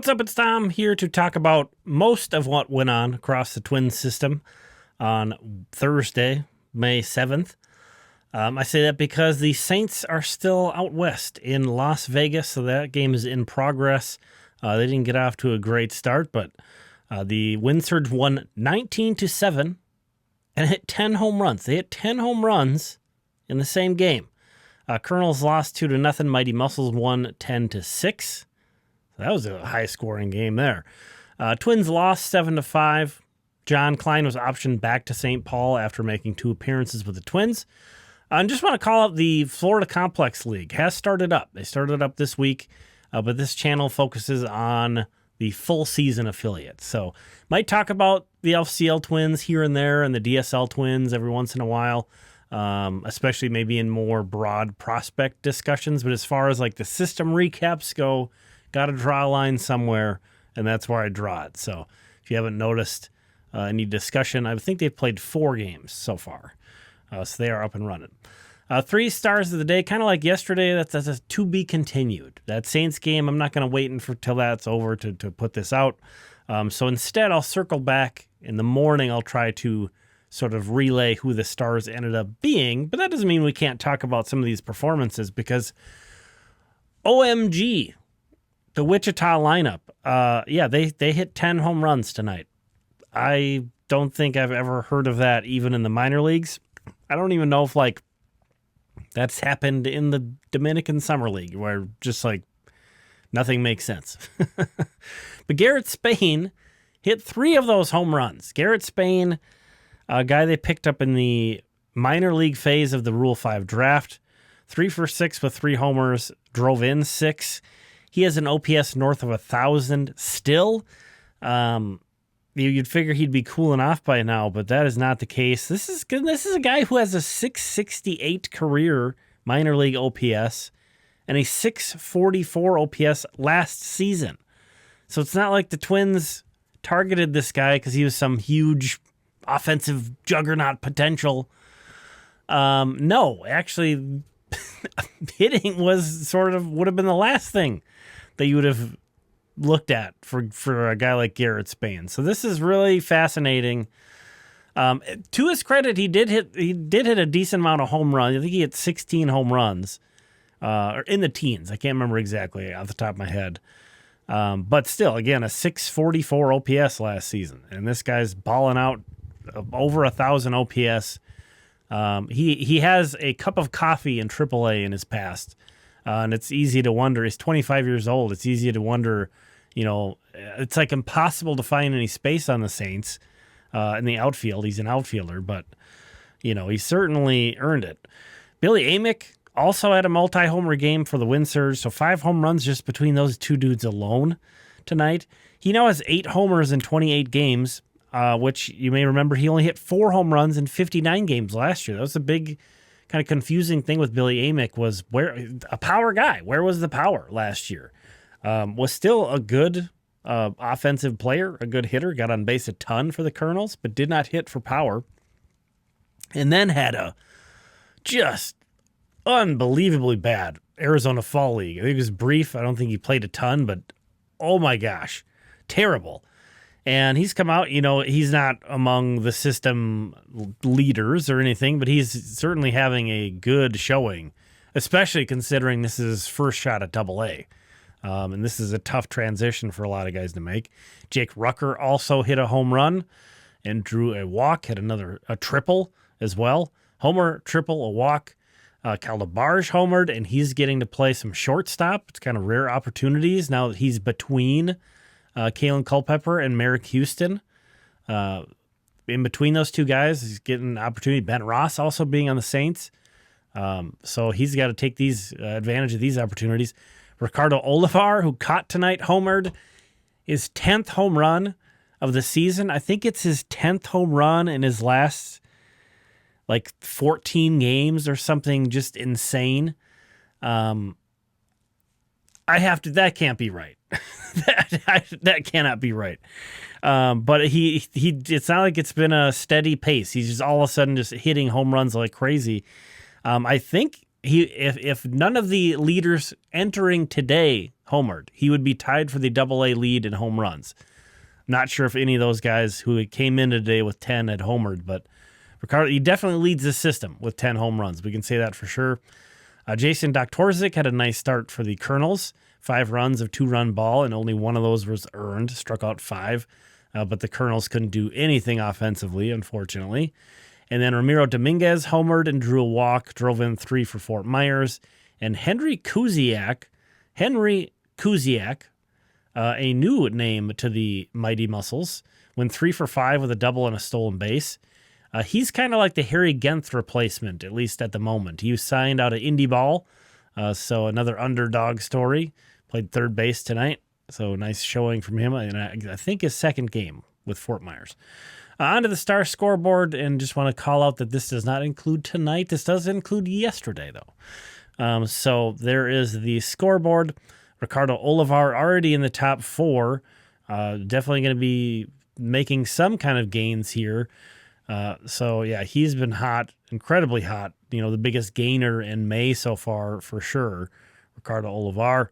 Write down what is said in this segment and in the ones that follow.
What's up? It's Tom here to talk about most of what went on across the Twins system on Thursday, May 7th. I say that because the Saints are still out west in Las Vegas, so that game is in progress. They didn't get off to a great start, but the Wind Surge won 19-7 and hit 10 home runs. They hit 10 home runs in the same game. Colonels lost 2-0. Mighty Muscles won 10-6. That was a high-scoring game there. Twins lost 7-5. John Klein was optioned back to St. Paul after making 2 appearances with the Twins. I just want to call out the Florida Complex League. Has started up. They started up this week, but this channel focuses on the full season affiliates. So might talk about the LCL Twins here and there and the DSL Twins every once in a while, especially maybe in more broad prospect discussions. But as far as like the system recaps go, got to draw a line somewhere, and that's where I draw it. So if you haven't noticed any discussion, I think they've played 4 games so far. So they are up and running. 3 stars of the day, kind of like yesterday, that's a to be continued. That Saints game, I'm not going to wait until that's over to put this out. So instead, I'll circle back in the morning. I'll try to sort of relay who the stars ended up being, but that doesn't mean we can't talk about some of these performances because OMG, the Wichita lineup, they hit 10 home runs tonight. I don't think I've ever heard of that even in the minor leagues. I don't even know if that's happened in the Dominican Summer League where just nothing makes sense. But Garrett Spain hit 3 of those home runs. Garrett Spain, a guy they picked up in the minor league phase of the Rule 5 draft, 3 for 6 with 3 homers, drove in 6. He has an OPS north of 1,000 still. You'd figure he'd be cooling off by now, but that is not the case. This is a guy who has a 668 career minor league OPS and a 644 OPS last season. So it's not like the Twins targeted this guy because he was some huge offensive juggernaut potential. No, actually, hitting would have been the last thing that you would have looked at for a guy like Garrett Spain. So this is really fascinating. To his credit, he did hit a decent amount of home runs. I think he hit 16 home runs, or in the teens. I can't remember exactly off the top of my head. But still, again, a 644 OPS last season, and this guy's balling out over 1,000 OPS. He has a cup of coffee in AAA in his past. And it's easy to wonder, he's 25 years old. It's easy to wonder, it's impossible to find any space on the Saints in the outfield. He's an outfielder, but, he certainly earned it. Billy Amick also had a multi-homer game for the Wind Surge, so 5 home runs just between those 2 dudes alone tonight. He now has 8 homers in 28 games, which you may remember he only hit 4 home runs in 59 games last year. That was a big kind of confusing thing with Billy Amick was where a power guy. Where was the power last year? Was still a good offensive player, a good hitter, got on base a ton for the Colonels, but did not hit for power. And then had a just unbelievably bad Arizona Fall League. I think it was brief. I don't think he played a ton, but oh my gosh, terrible. And he's come out, he's not among the system leaders or anything, but he's certainly having a good showing, especially considering this is his first shot at AA. And this is a tough transition for a lot of guys to make. Jake Rucker also hit a home run and drew a walk, had a triple as well. Homer, triple, a walk. Caldebarge homered, and he's getting to play some shortstop. It's kind of rare opportunities now that he's between Kalen Culpepper and Merrick Houston. In between those 2 guys, he's getting an opportunity. Ben Ross also being on the Saints. So he's got to take advantage of these opportunities. Ricardo Olivar, who caught tonight, homered, his 10th home run of the season. I think it's his 10th home run in his last 14 games or something just insane. That can't be right. that cannot be right. But it's not like it's been a steady pace. He's just all of a sudden just hitting home runs like crazy. I think if none of the leaders entering today homered. He would be tied for the Double-A lead in home runs. Not sure if any of those guys who came in today with 10 had homered, but Ricardo, he definitely leads the system with 10 home runs. We can say that for sure. Jason Doktorzik had a nice start for the Colonels. 5 runs of 2-run ball, and only one of those was earned. Struck out 5, but the Colonels couldn't do anything offensively, unfortunately. And then Ramiro Dominguez homered and drew a walk, drove in 3 for Fort Myers. And Henry Kuziak, a new name to the Mighty Muscles, went 3 for 5 with a double and a stolen base. He's kind of like the Harry Genth replacement, at least at the moment. He was signed out of Indy Ball, so another underdog story. Played third base tonight, so nice showing from him. And I think his second game with Fort Myers. Onto the star scoreboard, and just want to call out that this does not include tonight. This does include yesterday, though. So there is the scoreboard. Ricardo Olivar already in the top 4. Definitely going to be making some kind of gains here. So yeah, he's been hot, incredibly hot. The biggest gainer in May so far for sure, Ricardo Olivar.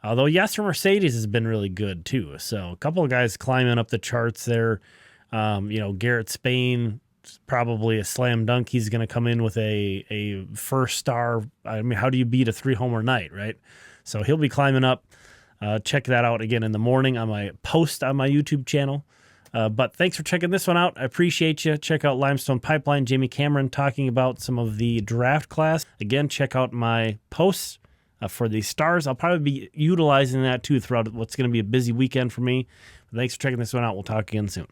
Although Yasser Mercedes has been really good too. So a couple of guys climbing up the charts there. Garrett Spain, probably a slam dunk. He's going to come in with a first star. I mean, how do you beat a 3-homer night, right? So he'll be climbing up. Check that out again in the morning on my post on my YouTube channel. But thanks for checking this one out. I appreciate you. Check out Limestone Pipeline, Jamie Cameron talking about some of the draft class. Again, check out my posts for the stars. I'll probably be utilizing that too throughout what's going to be a busy weekend for me. But thanks for checking this one out. We'll talk again soon.